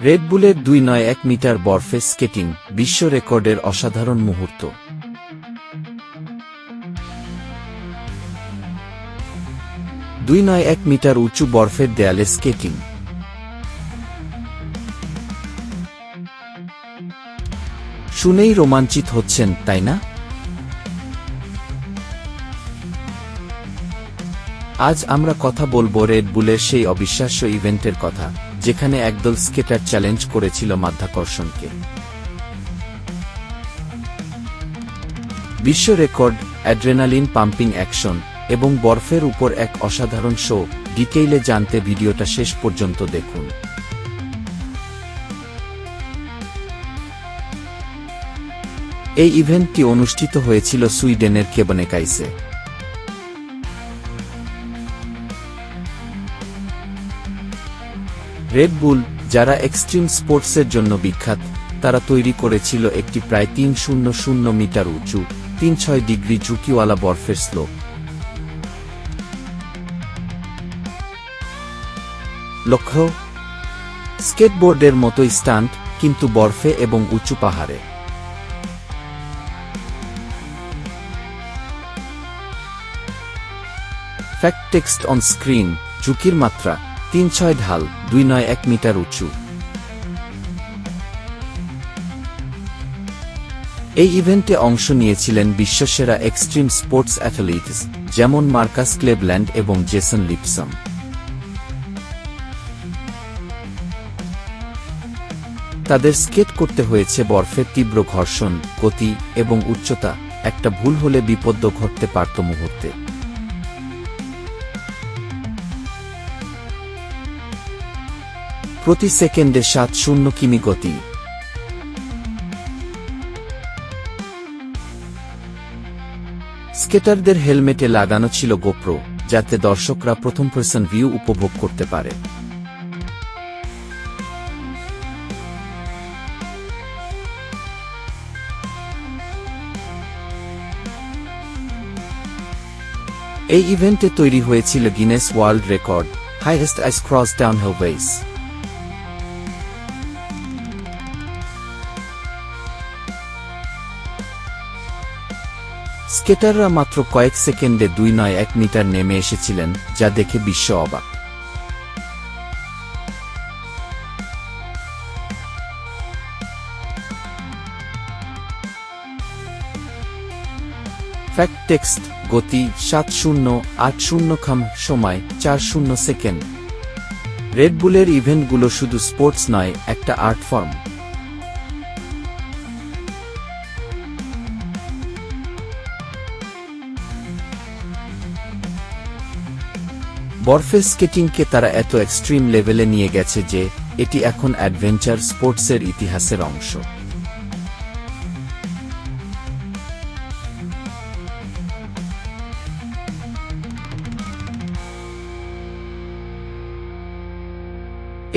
Red বুলের 291 metre বরফে skating, বিশ্ব রেকর্ডের অসাধারণ মুহূর্ত। 291 মিটার উঁচু বরফের দেয়ালে স্কেটিং। শুনেই রোমাঞ্চিত হচ্ছেন, তাই না? আজ আমরা কথা বলবো রেড বুলের সেই অবিশ্বাস্য ইভেন্টের কথা, যেখানে একদল স্কেটার চ্যালেঞ্জ করেছিল মাধ্যাকর্ষণকে। বিশ্ব রেকর্ড, অ্যাড্রেনালিন পাম্পিং অ্যাকশন এবং বরফের উপর এক অসাধারণ শো। ডিটেইলে জানতে ভিডিওটা শেষ পর্যন্ত দেখুন। এই ইভেন্টটি অনুষ্ঠিত হয়েছিল সুইডেনের কেবনেকাইসে। রেড বুল, যারা এক্সট্রিম স্পোর্টসের জন্য বিখ্যাত, তারা তৈরি করেছিল একটি প্রায় 300 মিটার উঁচু, 36 ডিগ্রি ঝুঁকিওয়ালা বরফের স্লোপ। লক্ষ্য, স্কেটবোর্ডের মতোই স্টান্ট, কিন্তু বরফে এবং উঁচু পাহাড়ে। Fact text on screen. ঝুঁকির মাত্রা 3.6 ঢাল, 291 মিটার উঁচু। এই ইভেন্টে অংশ নিয়েছিলেন বিশ্বসেরা এক্সট্রিম স্পোর্টস অ্যাথলিটস, যেমন মার্কাস ক্লেভল্যান্ড এবং জেসন লিপসম। তাদের স্কেট করতে হয়েছে বরফের তীব্র ঘর্ষণ, গতি এবং উচ্চতা। একটা ভুল হলে বিপদ ঘটতে পারত মুহূর্তে। প্রতি সেকেন্ডে 70 কিমি গতি। স্কেটারদের হেলমেটে লাগানো ছিল গোপ্রো, যাতে দর্শকরা প্রথম পার্সন ভিউ উপভোগ করতে পারে। এই ইভেন্টে তৈরি হয়েছিল গিনেস ওয়ার্ল্ড রেকর্ড, হাইয়েস্ট আইস ক্রস ডাউনহিল রেস। স্কেটাররা মাত্র কয়েক সেকেন্ডে 291 মিটার নেমে এসেছিলেন, যা দেখে বিশ্ব অবাক। ফ্যাক্ট টেক্সট, গতি 7080 খাম, সময় 40 সেকেন্ড। রেড বুলের ইভেন্টগুলো শুধু স্পোর্টস নয়, একটা আর্ট ফর্ম। বরফে স্কেটিংকে তারা এত এক্সট্রিম লেভেলে নিয়ে গেছে যে এটি এখন অ্যাডভেঞ্চার স্পোর্টসের ইতিহাসের অংশ।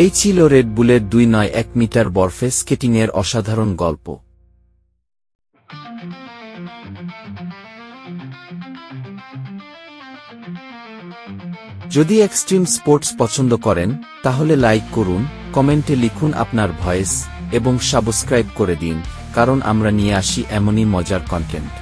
এই ছিল রেড বুলের 291 মিটার বরফে স্কেটিংয়ের অসাধারণ গল্প। যদি এক্সট্রিম স্পোর্টস পছন্দ করেন, তাহলে লাইক করুন, কমেন্টে লিখুন আপনার ভয়েস এবং সাবস্ক্রাইব করে দিন, কারণ আমরা নিয়ে আসি এমনই মজার কন্টেন্ট।